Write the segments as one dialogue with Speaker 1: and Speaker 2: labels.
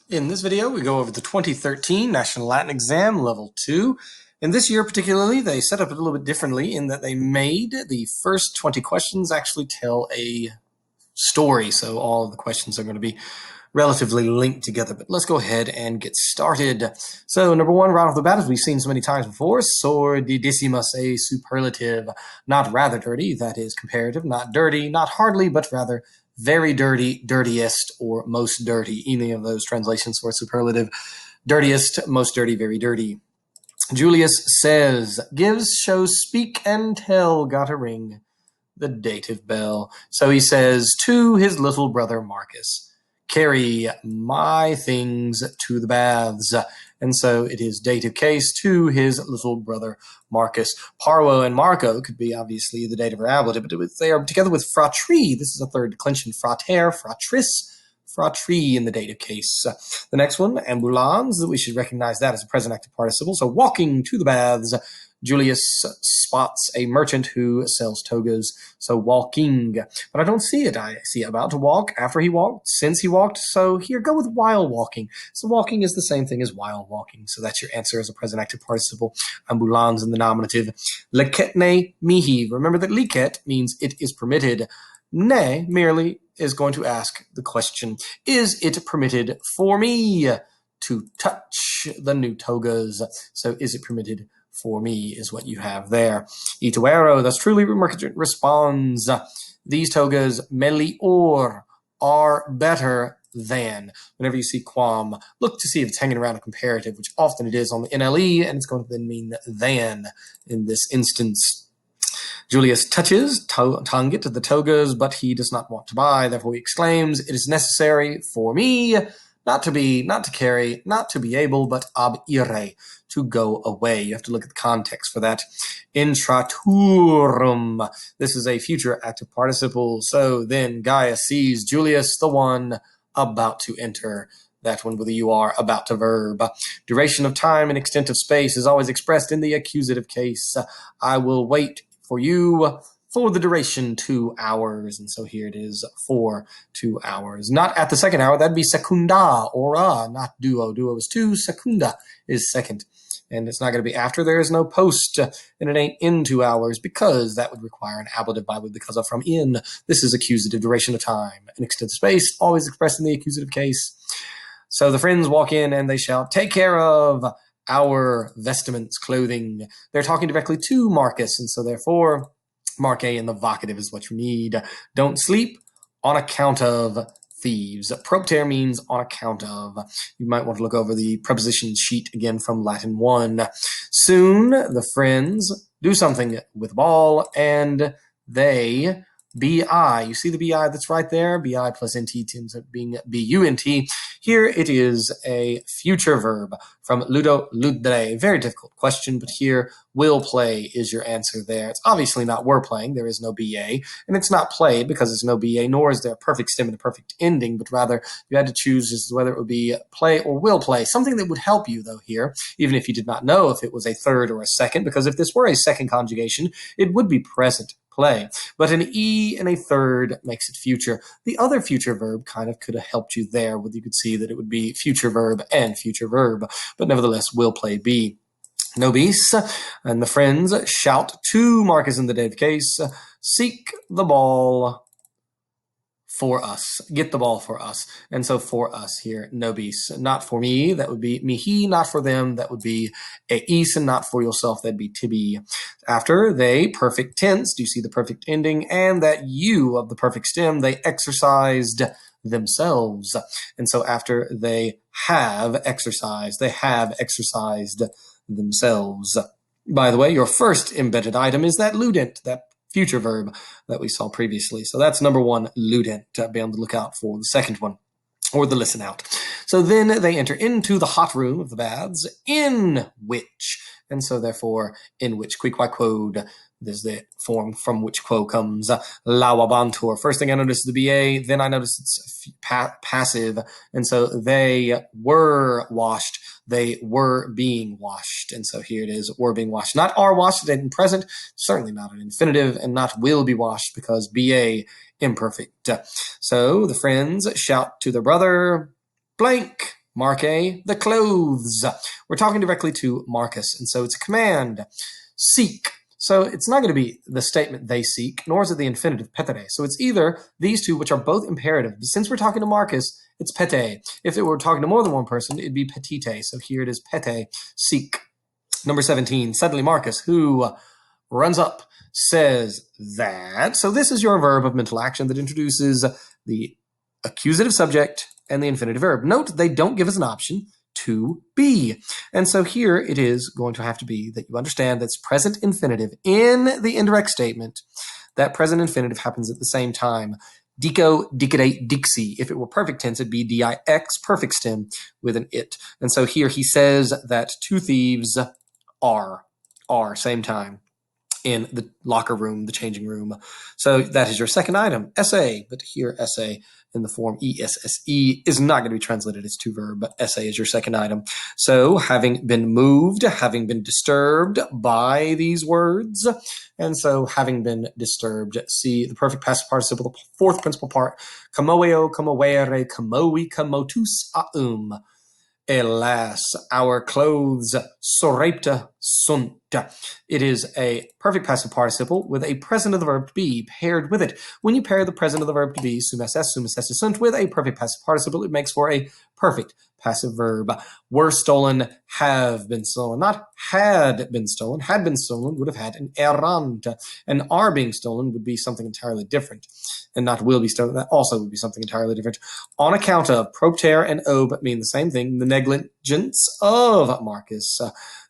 Speaker 1: In this video, we go over the 2013 National Latin Exam, Level 2. In this year particularly, they set up it a little bit differently in that they made the first 20 questions actually tell a story, so all of the questions are going to be relatively linked together. But let's go ahead and get started. So number one, right off the bat, as we've seen so many times before, sordidissimus, a superlative, not rather dirty, that is comparative, not dirty, not hardly, but rather very dirty, dirtiest, or most dirty. Any of those translations for superlative. Dirtiest, most dirty, very dirty. Julius says, gives, shows, speak, and tell, got a ring. The dative bell. So he says to his little brother Marcus, carry my things to the baths. And so it is dative case to his little brother Marcus. Parvo and Marco could be obviously the dative or ablative, but they are together with fratri. This is a third declension. Frater, fratris, fratri in the dative case. The next one, ambulans, we should recognize that as a present active participle. So walking to the baths. Julius spots a merchant who sells togas, so walking. But I don't see it. I see about to walk, after he walked, since he walked. So here, go with while walking. So walking is the same thing as while walking. So that's your answer as a present active participle. Ambulans in the nominative. Licetne mihi. Remember that licet means it is permitted. Ne merely is going to ask the question, is it permitted for me to touch the new togas? So is it permitted for me is what you have there. Ituero, thus truly merchant responds, these togas melior are better than. Whenever you see quam, look to see if it's hanging around a comparative, which often it is on the NLE, and it's going to then mean than in this instance. Julius touches, tongue it to the togas, but he does not want to buy. Therefore he exclaims, it is necessary for me not to be, not to carry, not to be able, but ab ire, to go away. You have to look at the context for that. Intraturum. This is a future active participle. So then Gaius sees Julius, the one about to enter. That one with the UR, about to verb. Duration of time and extent of space is always expressed in the accusative case. I will wait for you for the duration 2 hours. And so here it is for 2 hours. Not at the second hour, that'd be secunda, ora, not duo. Duo is 2, secunda is second. And it's not going to be after, there is no post, and it ain't in 2 hours, because that would require an ablative by with because of from in. This is accusative, duration of time. An extent of space, always expressed in the accusative case. So the friends walk in and they shout, take care of our vestments, clothing. They're talking directly to Marcus, and so therefore Mark A in the vocative is what you need. Don't sleep on account of thieves. Propter means on account of. You might want to look over the preposition sheet again from Latin 1. Soon the friends do something with ball, and they bi. You see the bi that's right there? Bi plus nt ends up being bunt. Here it is a future verb from ludo ludre. Very difficult question, but here will play is your answer there. It's obviously not were playing. There is no ba, and it's not played because there's no ba, nor is there a perfect stem and a perfect ending, but rather you had to choose as to whether it would be play or will play. Something that would help you, though, here, even if you did not know if it was a third or a second, because if this were a second conjugation, it would be present play. But an E and a third makes it future. The other future verb kind of could have helped you there, where you could see that it would be future verb and future verb, but nevertheless will play B. Nobis, and the friends shout to Marcus in the dative case, seek the ball for us. Get the ball for us. And so for us here, nobis. Not for me, that would be mihi. Not for them, that would be eis. And not for yourself, that'd be tibi. After they, perfect tense, do you see the perfect ending? And that you of the perfect stem, they exercised themselves. And so after they have exercised themselves. By the way, your first embedded item is that ludent, that future verb that we saw previously. So that's number one, ludent. Be on the lookout for the second one, or the listen out. So then they enter into the hot room of the baths, in which, and so therefore, in which, qui quod, there's the form from which quo comes, lavabantur. First thing I notice is the BA, then I notice it's passive, and so they were washed. They were being washed. And so here it is, were being washed. Not are washed in present, certainly not an infinitive, and not will be washed because BA imperfect. So the friends shout to their brother, blank, Marque, the clothes. We're talking directly to Marcus, and so it's a command. Seek. So it's not going to be the statement they seek, nor is it the infinitive petere. So it's either these two, which are both imperative. Since we're talking to Marcus, it's pete. If it were talking to more than one person, it'd be petite. So here it is pete, seek. Number 17, suddenly Marcus, who runs up, says that. So this is your verb of mental action that introduces the accusative subject and the infinitive verb. Note, they don't give us an option to be. And so here it is going to have to be that you understand that's present infinitive in the indirect statement. That present infinitive happens at the same time. Dico, dicere, dixi. If it were perfect tense, it'd be dix, perfect stem with an it. And so here he says that two thieves are, same time, in the locker room, the changing room. So that is your second item, essay. But here, essay in the form esse is not going to be translated as two verb, but essay is your second item. So having been moved, having been disturbed by these words, and so having been disturbed, see the perfect passive participle, the fourth principal part, comoeo, comoere, comoi, comotus aum. Alas, our clothes sorepta sunt. It is a perfect passive participle with a present of the verb to be paired with it. When you pair the present of the verb to be, sum esse sunt, with a perfect passive participle, it makes for a perfect passive verb. Were stolen, have been stolen, not had been stolen. Had been stolen would have had an errant, and are being stolen would be something entirely different. And not will be stolen, that also would be something entirely different. On account of, propter and ob mean the same thing, the negligence of Marcus.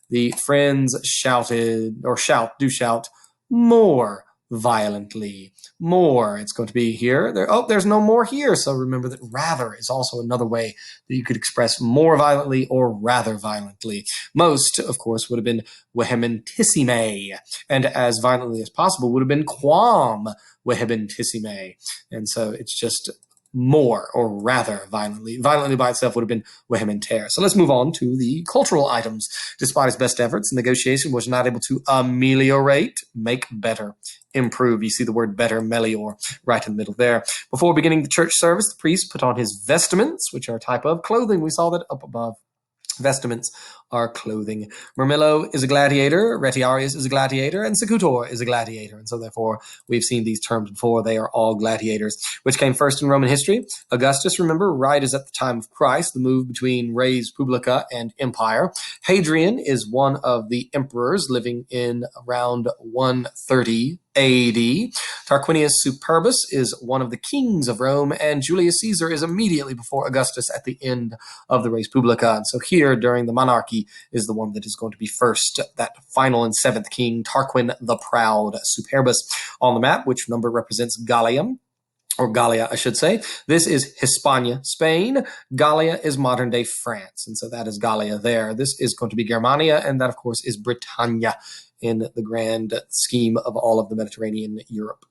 Speaker 1: The friends shouted, or shout more violently. More, it's going to be here. There's no more here. So remember that rather is also another way that you could express more violently or rather violently. Most, of course, would have been vehementissime, and as violently as possible would have been quam vehementissime. And so it's just more or rather violently. Violently by itself would have been vehementer. So let's move on to the cultural items. Despite his best efforts, negotiation was not able to ameliorate, make better, improve. You see the word better, melior, right in the middle there. Before beginning the church service, the priest put on his vestments, which are a type of clothing. We saw that up above. Vestments are clothing. Murmillo is a gladiator, Retiarius is a gladiator, and Secutor is a gladiator. And so therefore, we've seen these terms before. They are all gladiators. Which came first in Roman history? Augustus, remember, right is at the time of Christ, the move between res publica and empire. Hadrian is one of the emperors living in around 130 AD. Tarquinius Superbus is one of the kings of Rome, and Julius Caesar is immediately before Augustus at the end of the res publica. And so here, during the monarchy, is the one that is going to be first, that final and seventh king, Tarquin the Proud, Superbus. On the map, which number represents Gallium, or Gallia, I should say. This is Hispania, Spain. Gallia is modern-day France, and so that is Gallia there. This is going to be Germania, and that, of course, is Britannia in the grand scheme of all of the Mediterranean Europe.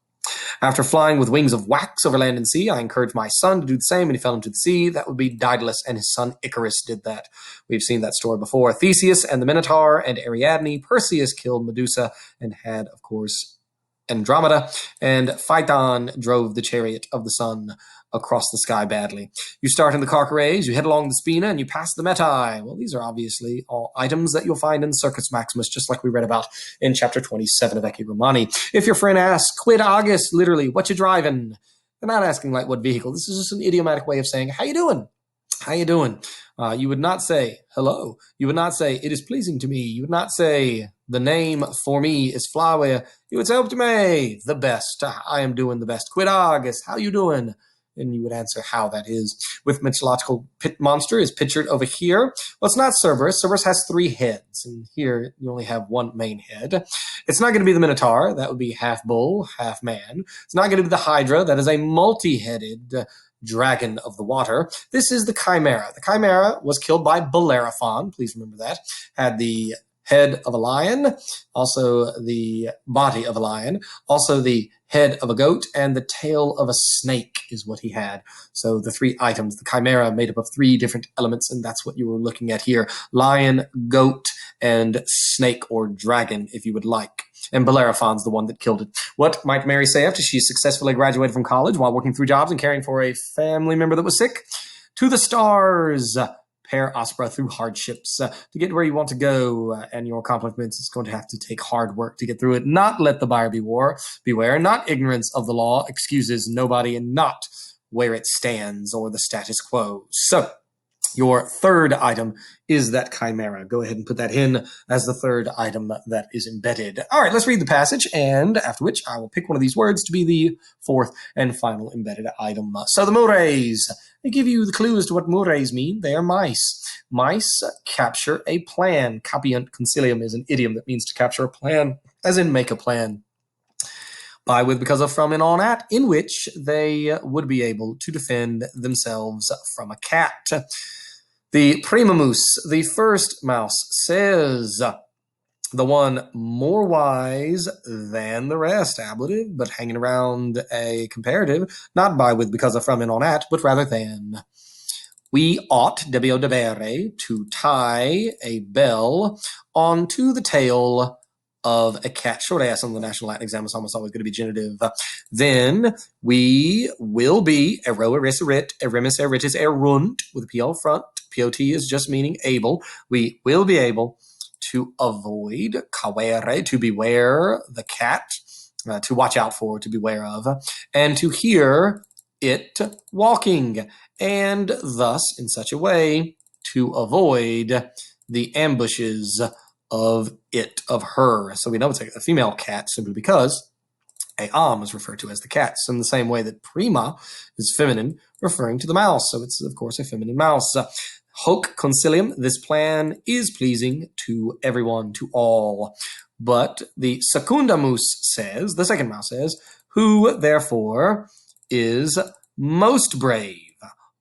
Speaker 1: After flying with wings of wax over land and sea, I encouraged my son to do the same, and he fell into the sea. That would be Daedalus, and his son Icarus did that. We've seen that story before. Theseus and the Minotaur and Ariadne. Perseus killed Medusa and had, of course, Andromeda, and Phaeton drove the chariot of the sun across the sky badly. You start in the Carcaraes, you head along the Spina, and you pass the Metae. Well, these are obviously all items that you'll find in Circus Maximus, just like we read about in chapter 27 of Ecce Romani. If your friend asks, quid agis, literally, what you driving? They're not asking like what vehicle. This is just an idiomatic way of saying, how you doing? How you doing? You would not say, hello. You would not say, it is pleasing to me. You would not say, the name for me is Flavia. You would say, optime, the best. I am doing the best. Quid agis, how you doing? And you would answer how that is. With mythological pit monster is pictured over here. Well, it's not Cerberus. Cerberus has 3 heads, and here you only have 1 main head. It's not going to be the Minotaur. That would be half bull, half man. It's not going to be the Hydra. That is a multi-headed dragon of the water. This is the Chimera. The Chimera was killed by Bellerophon. Please remember that. Had the head of a lion, also the body of a lion, also the head of a goat, and the tail of a snake is what he had. So the 3 items, the Chimera made up of 3 different elements, and that's what you were looking at here. Lion, goat, and snake or dragon, if you would like. And Bellerophon's the one that killed it. What might Mary say after she successfully graduated from college while working through jobs and caring for a family member that was sick? To the stars, per aspera, through hardships. To get where you want to go and your accomplishments, it's going to have to take hard work to get through it. Not let the buyer beware, not ignorance of the law excuses nobody, and not where it stands or the status quo. So, your third item is that chimera. Go ahead and put that in as the third item that is embedded. All right, let's read the passage, and after which I will pick one of these words to be the fourth and final embedded item. So the mores. They give you the clue as to what mores mean. They are mice. Mice capture a plan. Capiunt consilium is an idiom that means to capture a plan, as in make a plan. By, with, because of, from, and on, at, in which they would be able to defend themselves from a cat. The prima moose, the first mouse, says, the one more wise than the rest, ablative, but hanging around a comparative, not by, with, because of, from, and on, at, but rather than. We ought, debeo debere, to tie a bell onto the tail of a cat. Short ass on the National Latin exam is almost always going to be genitive. Then we will be, ero, eris, erit, erimis, eritis, erunt, with a PL front. POT is just meaning able. We will be able to avoid, cavere, to beware the cat, to watch out for, to beware of, and to hear it walking, and thus, in such a way, to avoid the ambushes of it, of her. So we know it's a female cat simply because a am is referred to as the cat. So in the same way that prima is feminine, referring to the mouse. So it's, of course, a feminine mouse. Hoc consilium, this plan is pleasing to everyone, to all. But the secunda mouse says, the second mouse says, who, therefore, is most brave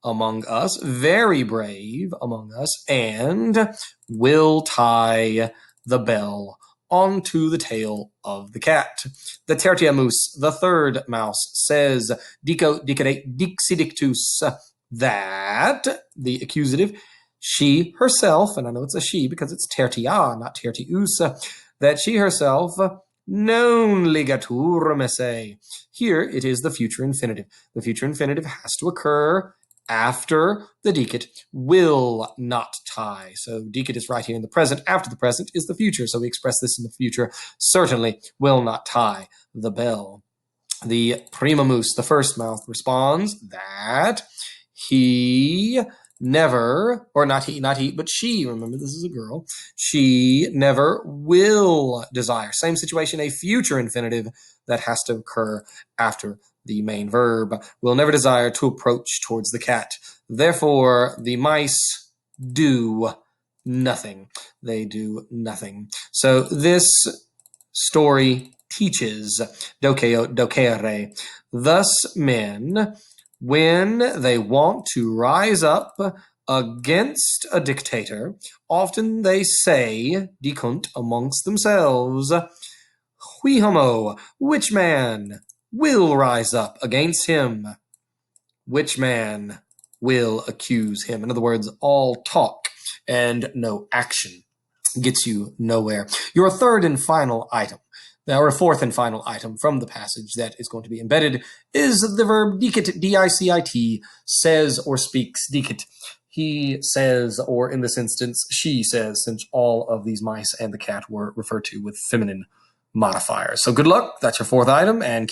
Speaker 1: among us, very brave among us, and will tie the bell onto the tail of the cat. The tertia mouse, the third mouse, says, dico dicere dixi dictus, that, the accusative, she herself, and I know it's a she because it's tertia, not tertius, that she herself, non ligatur messe. Here it is the future infinitive. The future infinitive has to occur after the dicit, will not tie. So dicit is right here in the present. After the present is the future. So we express this in the future. Certainly will not tie the bell. The prima moose, the first mouth, responds that he never, or not he, but she, remember this is a girl, she never will desire. Same situation, a future infinitive that has to occur after the main verb, will never desire to approach towards the cat. Therefore, the mice do nothing. They do nothing. So this story teaches, docere, thus men, when they want to rise up against a dictator, often they say, dicunt, amongst themselves, Hui homo, which man will rise up against him? Which man will accuse him? In other words, all talk and no action gets you nowhere. Your third and final item, or fourth and final item from the passage that is going to be embedded, is the verb dicit, D-I-C-I-T, says or speaks, dicit. He says, or in this instance, she says, since all of these mice and the cat were referred to with feminine modifiers. So good luck. That's your fourth item, and keep